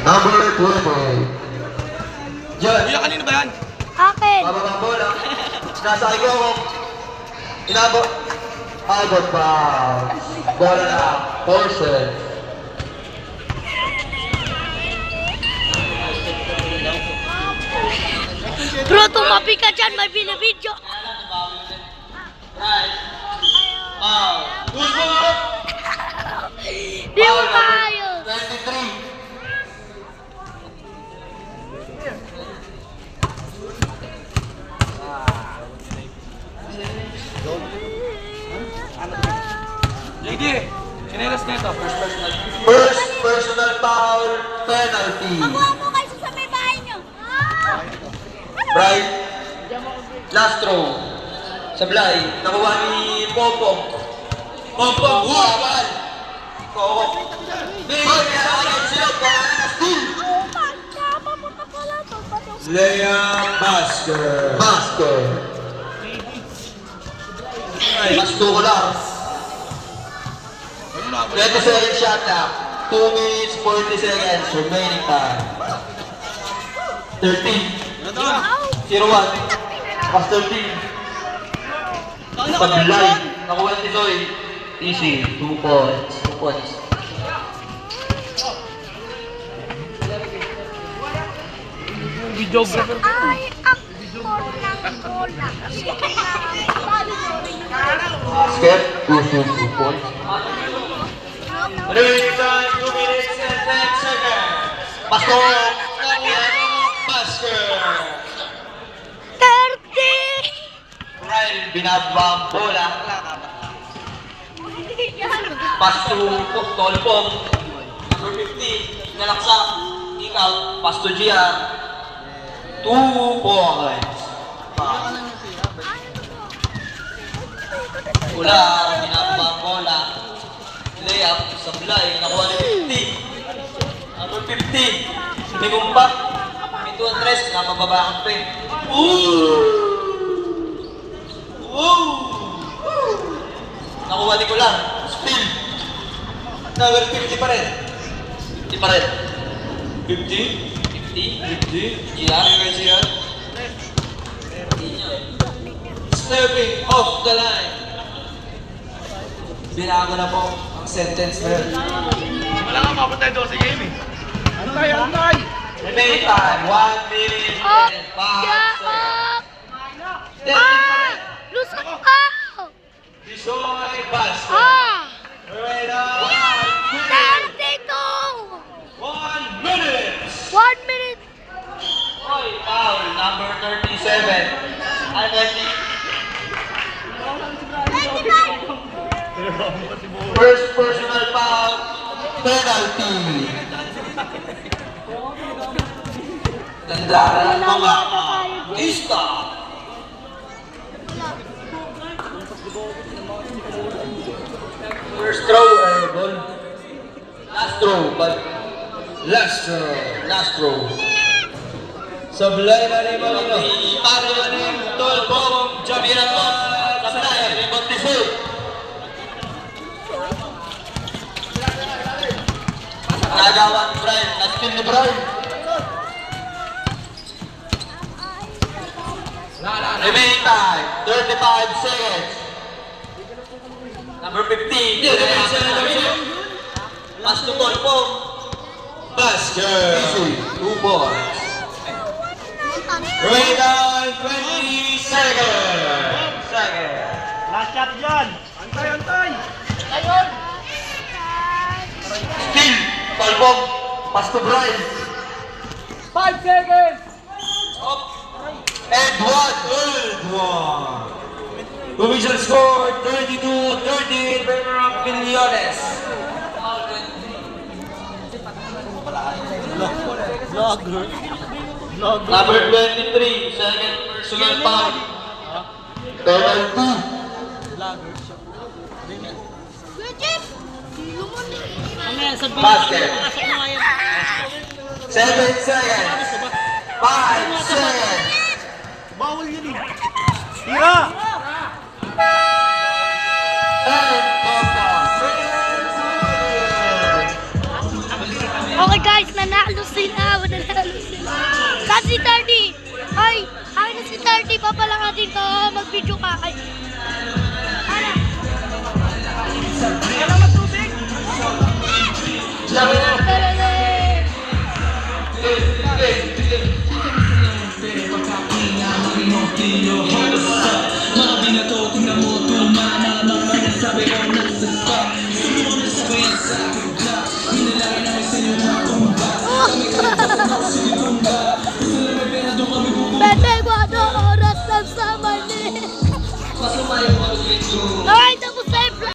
Number 20. Diyan. Kuya, kanino ba yan? Akin. Bababang bola. Nasa ko. Inabot. Abot pa. Bola na. Portion. Bro, tumapi ka dyan. May binibidyo. Right. Di mo maayos. 23. JD, sinelas na ito. First personal foul penalty. Makuha mo kayo sa may bahay nyo. Bright. Last throw. Sablay. Nakuha ni Pompong. Pompong. Huwabal. Oo. Bigay na agad sila. Pangalan na steal. Leah Basket. Basket. Mas 2 ko lang. 20 seconds shot clock. 2 minutes 40 seconds remaining time. 13. 0-1. Pas 13. Sablay. Nakuha ni Zoe. Easy. 2 points. 2 points. Videographer ko. Ay, ang core ng bola. Basket. 2 points. Remaining time 2 minutes and 10 seconds. Pasok. Basket. 30! Ryan binaba ang bola. Pass to Tolpong. Number 50. Nalaksak. Ikaw. Pass to GR. 2 points. Bola. Binaba ang bola. Layup. Sablay. Nakuha ni 50. Number 50. Lumigumpak. Ito ang tres. Napababa ang pen. Nakuha ni Kulang. Spill. Number 50 pa rin. 50 pa rin. 50? 50? 50? GR? GR? Stepping off the line. Binago na po ang sentence na yun. Wala nga mapatay doon sa game eh. Antay, antay! Remaining time, 1 minute and 5 seconds. Lusot ka! Bisoy Basket. Right on. 32! 1 minute. 1 minute! Oy, foul, number 37. Ano si? 95! First personal foul, penalty. Tanda ng mga artista. First throw, ball. Last throw, but last throw. Sablay na rin mo nito. Paro na rin, Tolpong, Javier, Sablay, Montiso. Nagawa ni Brian, na-spin ni Brian. Remaining time, 35 seconds. Number 15. Pass to Tolpong. Basket. Easy. 2 points. Remaining time, 20 seconds. Last shot dyan! Antay, antay! Still, Tolpong. Pass to Brian. 5 seconds! And one. Provincial score 32-30 in favor of Millones. Vlogger. Number 23, second personal foul. Penalty. Basket. 7 seconds. 5 seconds. Bawal yun eh. Tira! And Copa. Okay guys, nanalo sila. Nanalo sila. Saan si 30? Ay, akin na si 30. Papalangatin ka. Mag-video ka. Ay.